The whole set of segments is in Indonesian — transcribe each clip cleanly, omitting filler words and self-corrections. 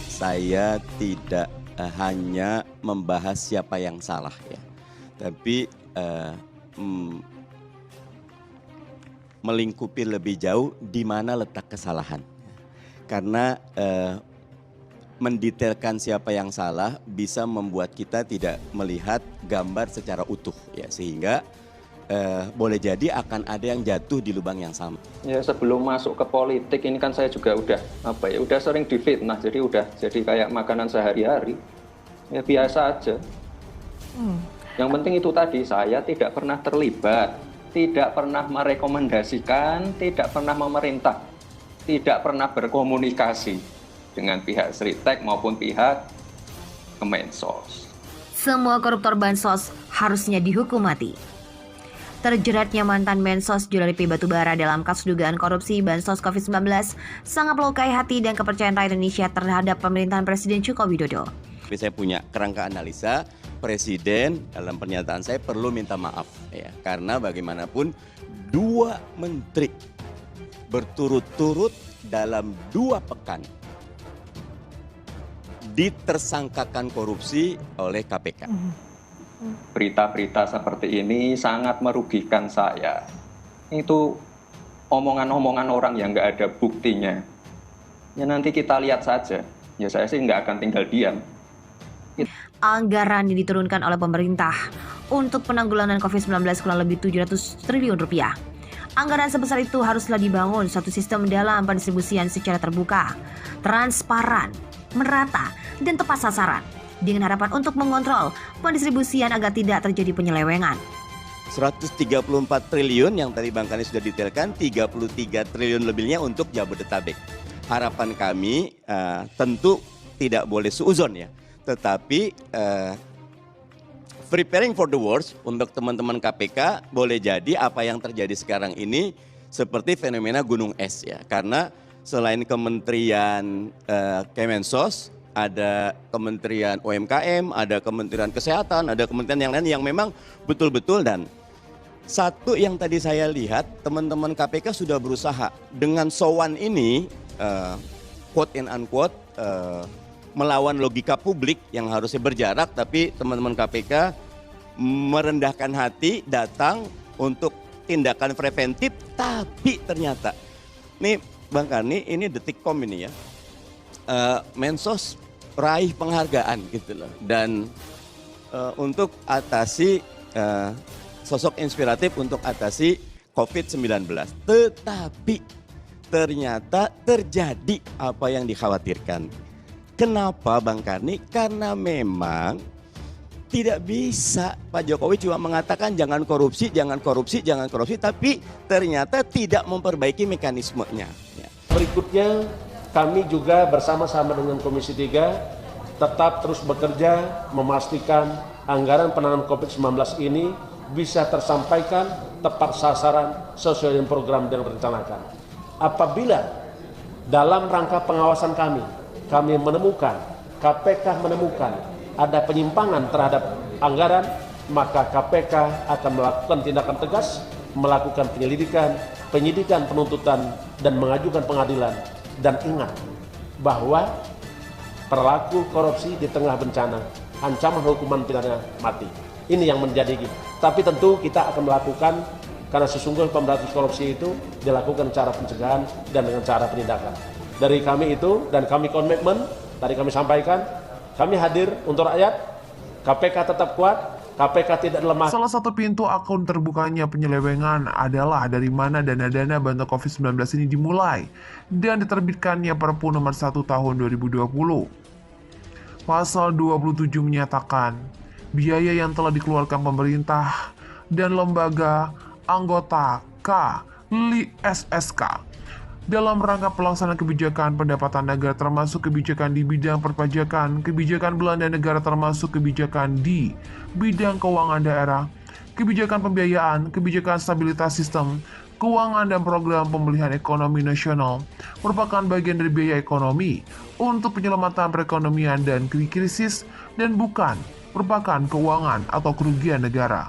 Saya tidak hanya membahas siapa yang salah ya, tapi mmm, melingkupi lebih jauh di mana letak kesalahan. Karena mendetailkan siapa yang salah bisa membuat kita tidak melihat gambar secara utuh ya, sehingga boleh jadi akan ada yang jatuh di lubang yang sama. Ya sebelum masuk ke politik ini kan saya juga udah sering difitnah, jadi udah jadi kayak makanan sehari-hari. Ya biasa aja. Yang penting itu tadi, saya tidak pernah terlibat, tidak pernah merekomendasikan, tidak pernah memerintah, tidak pernah berkomunikasi dengan pihak Sritek maupun pihak Kemensos. Semua koruptor Bansos harusnya dihukum mati. Terjeratnya mantan Mensos Juliari Batubara dalam kasus dugaan korupsi Bansos COVID-19 sangat melukai hati dan kepercayaan rakyat Indonesia terhadap pemerintahan Presiden Joko Widodo. Saya punya kerangka analisa, Presiden dalam pernyataan saya perlu minta maaf ya, karena bagaimanapun dua menteri berturut-turut dalam 2 pekan ditersangkakan korupsi oleh KPK. Berita-berita seperti ini sangat merugikan saya. Itu omongan-omongan orang yang nggak ada buktinya. Ya nanti kita lihat saja. Ya saya sih nggak akan tinggal diam. Anggaran yang diturunkan oleh pemerintah untuk penanggulangan COVID-19 kurang lebih 700 triliun rupiah. Anggaran sebesar itu haruslah dibangun suatu sistem dalam pendistribusian secara terbuka, transparan, merata, dan tepat sasaran, dengan harapan untuk mengontrol pendistribusian agar tidak terjadi penyelewengan. 134 triliun yang tadi Bang Kani sudah detailkan, 33 triliun lebihnya untuk Jabodetabek. Harapan kami tentu tidak boleh suuzon ya, tetapi preparing for the worst untuk teman-teman KPK, boleh jadi apa yang terjadi sekarang ini seperti fenomena gunung es ya, karena selain Kementerian Kemensos, ada Kementerian UMKM, ada Kementerian Kesehatan, ada kementerian yang lain yang memang betul-betul. Dan satu yang tadi saya lihat, teman-teman KPK sudah berusaha dengan sowan ini, quote and unquote, melawan logika publik yang harusnya berjarak, tapi teman-teman KPK merendahkan hati datang untuk tindakan preventif, tapi ternyata, nih Bang Karni, ini Detikcom ini ya, Mensos raih penghargaan gitu loh, dan untuk atasi sosok inspiratif untuk atasi COVID-19, tetapi ternyata terjadi apa yang dikhawatirkan. Kenapa Bang Karni? Karena memang tidak bisa Pak Jokowi cuma mengatakan jangan korupsi, jangan korupsi, jangan korupsi, tapi ternyata tidak memperbaiki mekanismenya. Berikutnya kami juga bersama-sama dengan Komisi 3 tetap terus bekerja memastikan anggaran penanganan COVID-19 ini bisa tersampaikan tepat sasaran sesuai dengan program yang direncanakan. Apabila dalam rangka pengawasan kami menemukan, KPK menemukan ada penyimpangan terhadap anggaran, maka KPK akan melakukan tindakan tegas, melakukan penyelidikan, penyidikan, penuntutan, dan mengajukan pengadilan. Dan ingat bahwa perilaku korupsi di tengah bencana, ancaman hukuman pidana mati. Ini yang menjadi gitu. Tapi tentu kita akan melakukan, karena sesungguhnya pemberantasan korupsi itu dilakukan secara pencegahan dan dengan cara penindakan. Dari kami itu, dan kami komitmen, tadi kami sampaikan, kami hadir untuk rakyat, KPK tetap kuat, KPK tidak lemah. Salah satu pintu akun terbukanya penyelewengan adalah dari mana dana-dana bantuan COVID-19 ini dimulai dan diterbitkannya Perpu nomor 1 tahun 2020. Pasal 27 menyatakan biaya yang telah dikeluarkan pemerintah dan lembaga anggota KLISSK dalam rangka pelaksanaan kebijakan pendapatan negara termasuk kebijakan di bidang perpajakan, kebijakan belanja negara termasuk kebijakan di bidang keuangan daerah, kebijakan pembiayaan, kebijakan stabilitas sistem, keuangan dan program pemulihan ekonomi nasional merupakan bagian dari biaya ekonomi untuk penyelamatan perekonomian dan krisis dan bukan merupakan keuangan atau kerugian negara.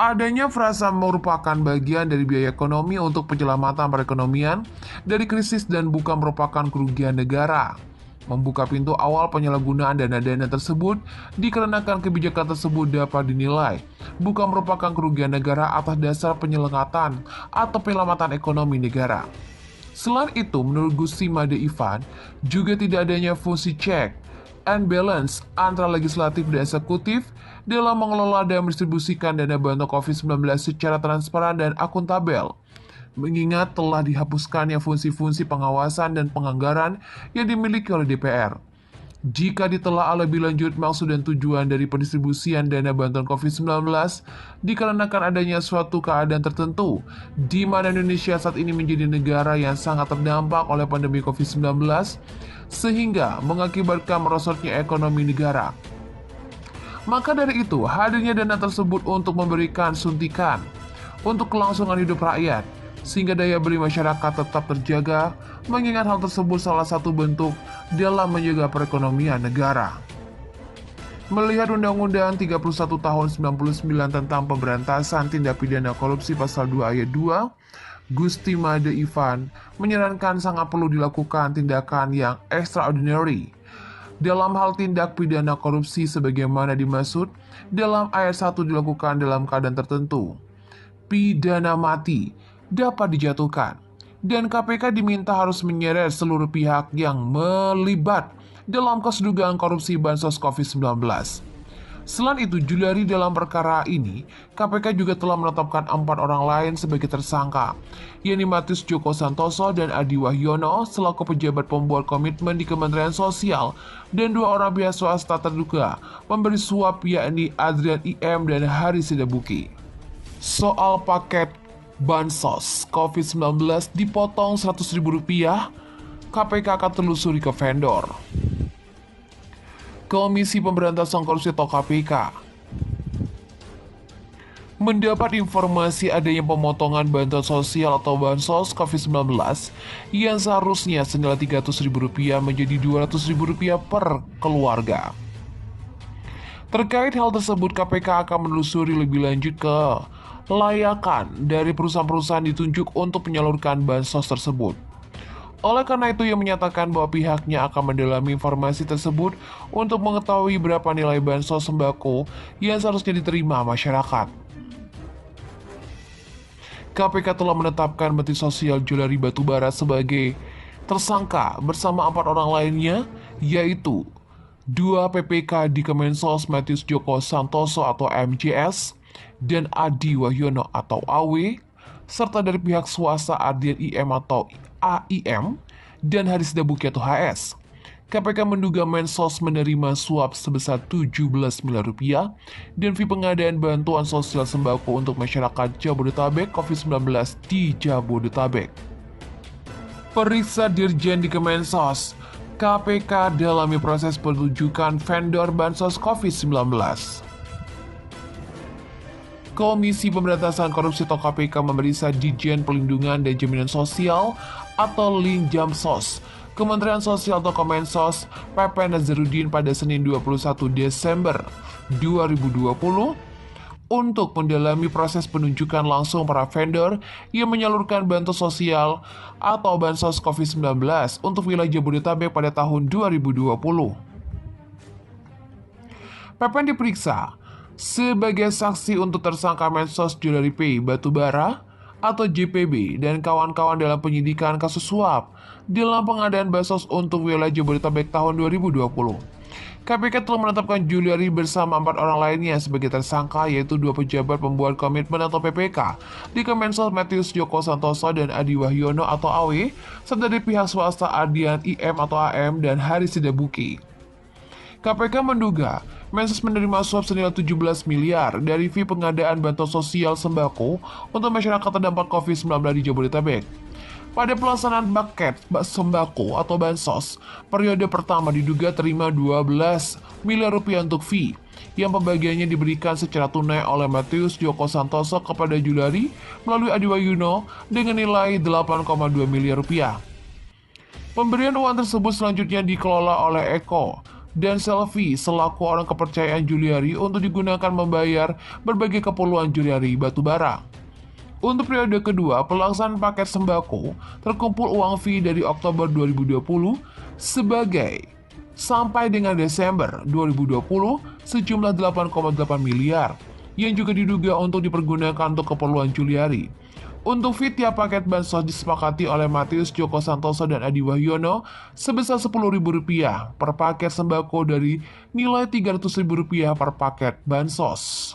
Adanya frasa merupakan bagian dari biaya ekonomi untuk penyelamatan perekonomian dari krisis dan bukan merupakan kerugian negara. Membuka pintu awal penyalahgunaan dana-dana tersebut dikarenakan kebijakan tersebut dapat dinilai bukan merupakan kerugian negara atas dasar penyelenggaraan atau penyelamatan ekonomi negara. Selain itu, menurut Gusti Made Ivan, juga tidak adanya fungsi check and balance antara legislatif dan eksekutif dalam mengelola dan mendistribusikan dana bantuan COVID-19 secara transparan dan akuntabel. Mengingat telah dihapuskannya fungsi-fungsi pengawasan dan penganggaran yang dimiliki oleh DPR. Jika ditelaah lebih lanjut maksud dan tujuan dari pendistribusian dana bantuan COVID-19 dikarenakan adanya suatu keadaan tertentu di mana Indonesia saat ini menjadi negara yang sangat terdampak oleh pandemi COVID-19 sehingga mengakibatkan merosotnya ekonomi negara. Maka dari itu, hadirnya dana tersebut untuk memberikan suntikan untuk kelangsungan hidup rakyat sehingga daya beli masyarakat tetap terjaga, mengingat hal tersebut salah satu bentuk dalam menjaga perekonomian negara. Melihat Undang-Undang 31 tahun 99 tentang pemberantasan tindak pidana korupsi pasal 2 ayat 2, Gusti Made Ivan menyarankan sangat perlu dilakukan tindakan yang extraordinary dalam hal tindak pidana korupsi sebagaimana dimaksud dalam ayat 1 dilakukan dalam keadaan tertentu. Pidana mati dapat dijatuhkan dan KPK diminta harus menyeret seluruh pihak yang melibat dalam kasus dugaan korupsi bansos COVID-19. Selain itu, Juliari dalam perkara ini, KPK juga telah menetapkan 4 orang lain sebagai tersangka, yakni Matius Joko Santoso dan Adi Wahyono selaku pejabat pembuat komitmen di Kementerian Sosial dan 2 orang pihak swasta terduga memberi suap yakni Adrian IM dan Haris Sidabuki. Soal paket bansos COVID-19 dipotong Rp100.000, KPK akan telusuri ke vendor. Komisi Pemberantasan Korupsi atau KPK mendapat informasi adanya pemotongan bantuan sosial atau bansos COVID-19 yang seharusnya senilai Rp300.000 menjadi Rp200.000 per keluarga. Terkait hal tersebut, KPK akan menelusuri lebih lanjut ke layakan dari perusahaan-perusahaan ditunjuk untuk menyalurkan bansos tersebut. Oleh karena itu, ia menyatakan bahwa pihaknya akan mendalami informasi tersebut untuk mengetahui berapa nilai bansos sembako yang seharusnya diterima masyarakat. KPK telah menetapkan Menteri Sosial Juliari Batubara sebagai tersangka bersama 4 orang lainnya, yaitu 2 PPK di Kemensos Matius Joko Santoso atau MJS dan Adi Wahyono atau AW, serta dari pihak swasta Adrian IM atau AIM dan Haris Sidabuki atau HS. KPK menduga Mensos menerima suap sebesar Rp17 miliar dan fee pengadaan bantuan sosial sembako untuk masyarakat Jabodetabek COVID-19 di Jabodetabek. Periksa Dirjen di Kemensos, KPK dalami proses penunjukan vendor bansos COVID-19. Komisi Pemberantasan Korupsi atau KPK memeriksa Ditjen Pelindungan dan Jaminan Sosial atau Linjamsos, Kementerian Sosial atau Kemensos, PP Nazarudin pada Senin 21 Desember 2020 untuk mendalami proses penunjukan langsung para vendor yang menyalurkan bantuan sosial atau bansos COVID-19 untuk wilayah Jabodetabek pada tahun 2020. PP diperiksa sebagai saksi untuk tersangka Mensos Juliari P. Batubara atau JPB dan kawan-kawan dalam penyidikan kasus suap dalam pengadaan bansos untuk wilayah Jabodetabek tahun 2020. KPK telah menetapkan Juliari bersama 4 orang lainnya sebagai tersangka, yaitu 2 pejabat pembuat komitmen atau PPK di Kemensos Matius Joko Santoso dan Adi Wahyono atau AW, serta dari pihak swasta Adrian IM atau AM dan Haris Sidabuki. KPK menduga Mensos menerima suap senilai 17 miliar dari fee pengadaan bantuan sosial sembako untuk masyarakat terdampak COVID-19 di Jabodetabek. Pada pelaksanaan paket sembako atau bansos, periode pertama diduga terima 12 miliar rupiah untuk fee, yang pembagiannya diberikan secara tunai oleh Matius Joko Santoso kepada Juliari melalui Adi Wahyono dengan nilai 8,2 miliar rupiah. Pemberian uang tersebut selanjutnya dikelola oleh Eko dan Selvi selaku orang kepercayaan Juliari untuk digunakan membayar berbagai keperluan Juliari batubara. Untuk periode kedua, pelaksanaan paket sembako terkumpul uang fee dari Oktober 2020 sebagai sampai dengan Desember 2020 sejumlah 8,8 miliar yang juga diduga untuk dipergunakan untuk keperluan Juliari. Untuk fee tiap paket bansos disepakati oleh Matius Joko Santoso dan Adi Wahyono sebesar Rp10.000 per paket sembako dari nilai Rp300.000 per paket bansos.